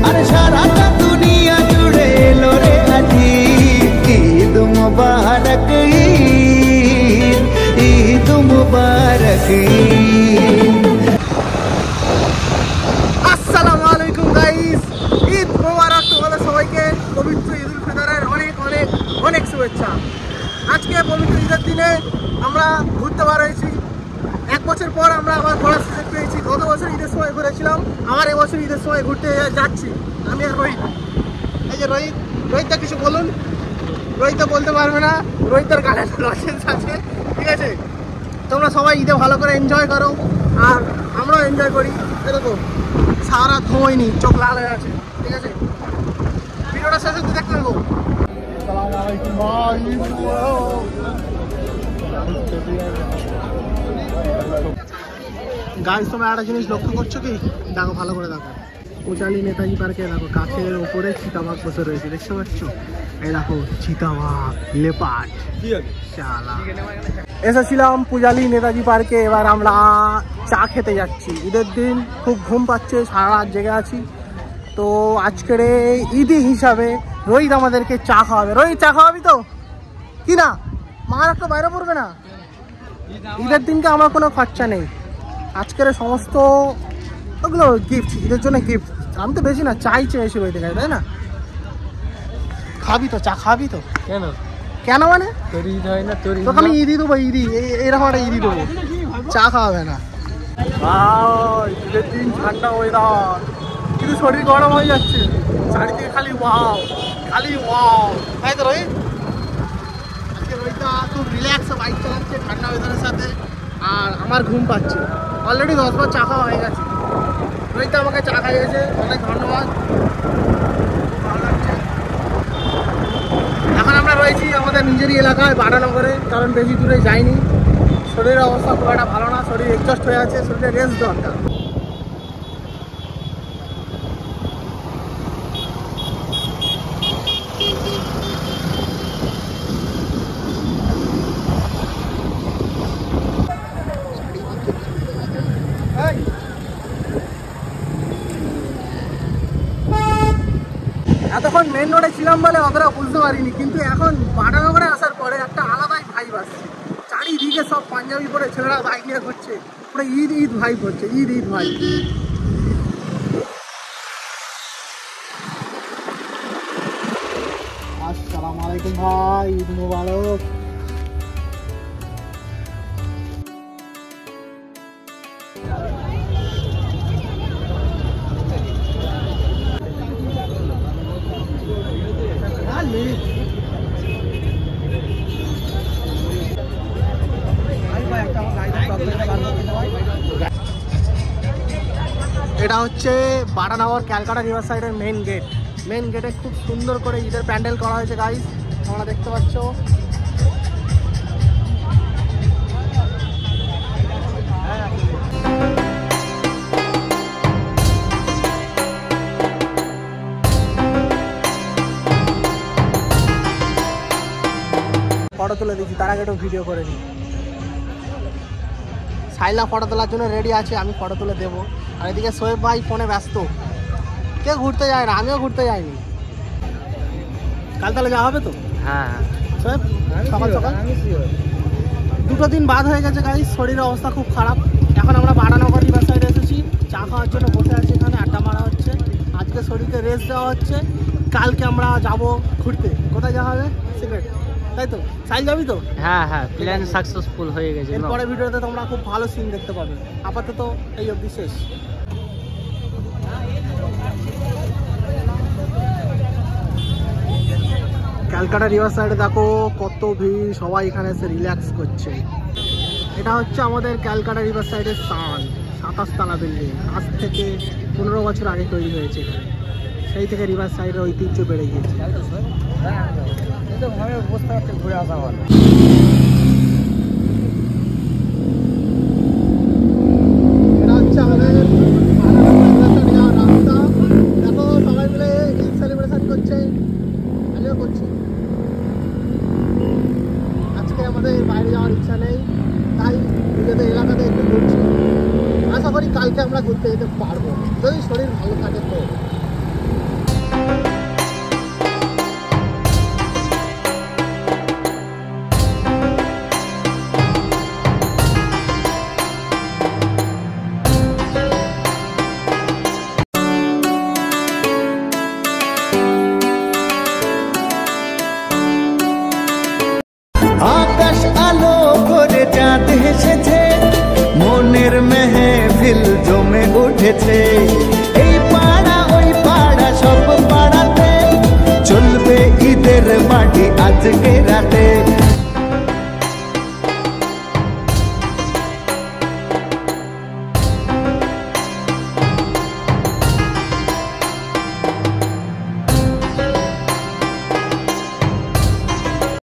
আর সারাটা দুনিয়া জুড়ে এলো রে আজি ঈদ মুবারক ঈদ মুবারক। আসসালামু আলাইকুম গাইস, ঈদ মোবারক তোমাদের সবাইকে। পবিত্র ঈদ উল ফিতরের অনেক অনেক অনেক শুভেচ্ছা। আজকে পবিত্র ঈদের দিনে আমরা ঘুরতে বার হয়েছি। এক বছর পর আমরা আবার ঘোরার সুযোগ পেয়েছি। গত বছর ঈদের সময় ঘুরেছিলাম, আবার এবছর ঈদের সময় ঘুরতে যাচ্ছি আমি আর রোহিত। এই যে রোহিতটা কিছু বলুন। রোহিতটা বলতে পারবে না, রোহিতের গানে লাইসেন্স আছে, ঠিক আছে। তোমরা সবাই ঈদে ভালো করে এনজয় করো আর আমরাও এনজয় করি। এরকম সারা ঘুমোয়নি, চোখ লাল হয়ে আছে, ঠিক আছে। ভিডিওটা শেষ অবধি দেখতে থাকো। গাইস, তোমরা একটা জিনিস লক্ষ্য করছো কি? দেখো ভালো করে দেখো, পূজালি নেতাজি পার্কে দেখো গাছের উপরে চিতাবাঘ বসে রয়েছে, দেখতে পাচ্ছ? এই দেখো চিতাবাঘ, লেপার্ড। এসেছিলাম পূজালি নেতাজি পার্কে, এবার আমরা চা খেতে যাচ্ছি। ঈদের দিন খুব ঘুম পাচ্ছে, সারা রাত জেগে আছি। তো আজকের ঈদি হিসাবে রোহিত আমাদেরকে চা খাওয়াবে। রোহিত, চা খাওয়াবি তো? কি না, মার একটা বাইরে পড়বে না? ঈদের দিনকে আমার কোনো খরচা নেই। আজকের সমস্ত ওগুলো গিফট, ঈদের জন্য গিফট। আমি তো বেশি না, চাই চেয়েছি রোহিত, তাই না? খাবি তো, চা খাবি তো? কেন কেন মানে তোর ঈদ হয় না? তোর তোকে আমি ঈদই দেবো, ঈদি এরকম একটা ঈদই দেবো, চা খাওয়াবে না। ঈদের দিন ঠান্ডা ওয়েদার, কিন্তু শরীর গরম হয়ে যাচ্ছে চারিদিকে, খালি ওয়াও খালি ওয়াও, তাই তো রোহিত? আজকে রোহিতটা খুব রিল্যাক্স বাইক চালাচ্ছে ঠান্ডা ওয়েদারের সাথে, আর আমার ঘুম পাচ্ছে। অলরেডি 10 বার চা খাওয়া হয়ে গেছে। রোহিতটা আমাকে চা খাইয়েছে, অনেক ধন্যবাদ, ভালো লাগছে। এখন আমরা রয়েছি আমাদের নিজেরই এলাকায় বাটানগরে, কারণ বেশি দূরে যাইনি। শরীরের অবস্থা খুব একটা ভালো না, শরীর এক্সস্ট হয়ে আছে, শরীরে রেস্ট দরকার। এতক্ষণ মেন রোডে ছিলাম বলে অতটা বুঝতে পারিনি, কিন্তু এখন বাটানগরে আসার পরে একটা আলাদাই ভাইব আসছে। চারিদিকে সব পাঞ্জাবি পরে ছেলেরা বাইক নিয়ে ঘুরছে, পুরো ঈদ ঈদ ভাইব হচ্ছে, ঈদ ঈদ ভাইব। আসসালামু আলাইকুম ভাই, ঈদ মোবারক। এটা হচ্ছে বাটানগর ক্যালকাটা রিভার সাইডের মেন গেট। মেন গেটে খুব সুন্দর করে ঈদের প্যান্ডেল করা হয়েছে গাইস, তোমরা দেখতে পাচ্ছ। ফটো তুলে দিচ্ছি, তার আগে একটু ভিডিও করে নিই। সাইলা ফটো তোলার জন্য রেডি আছে, আমি ফটো তুলে দেবো। আর এদিকে সোয়েব ভাই ফোনে ব্যস্ত, কে ঘুরতে যায় না, আমিও ঘুরতে যাইনি। কাল তাহলে যাওয়া হবে তো? হ্যাঁ সোয়েব, সকাল সকাল। দুটো দিন বাদ হয়ে গেছে গাইস, শরীরের অবস্থা খুব খারাপ। এখন আমরা বাটানগর রিভার সাইডে এসেছি, চা খাওয়ার জন্য বসে আছি এখানে, আড্ডা মারা হচ্ছে। আজকে শরীরকে রেস্ট দেওয়া হচ্ছে, কালকে আমরা যাব ঘুরতে। কোথায় যাওয়া হবে? সিক্রেট, তাই তো? সাইল যাবি তো? হ্যাঁ হ্যাঁ, প্ল্যান সাকসেসফুল হয়ে গেছে। এরপরে ভিডিওতে তোমরা খুব ভালো সিন দেখতে পাবে। আপাতত এই অবধি শেষ। ক্যালকাটা রিভার সাইডে দেখো কত ভিড়, সবাই এখানে এসে রিল্যাক্স করছে। এটা হচ্ছে আমাদের ক্যালকাটা রিভার সাইডের স্থান, 27 তলা বিল্ডিং। আজ থেকে 15 বছর আগে তৈরি হয়েছে এখানে, সেই থেকে রিভার সাইডের ঐতিহ্য বেড়ে গিয়েছে। ঘুরে আসা ভালো। এটা হচ্ছে আমাদের রাস্তা। দেখো সবাই মিলে ঈদ সেলিব্রেশন করছে, আমিও করছি। আজকে আমাদের বাইরে যাওয়ার ইচ্ছা নেই, তাই নিজেদের এলাকাতে একটু ঘুরছি। আশা করি কালকে আমরা ঘুরতে যেতে পারবো, যদি শরীর ভালো থাকে তো। উঠেছে। এই পাড়া ওই পাড়া সব পাড়াতে চলবে ঈদের পার্টি আজকে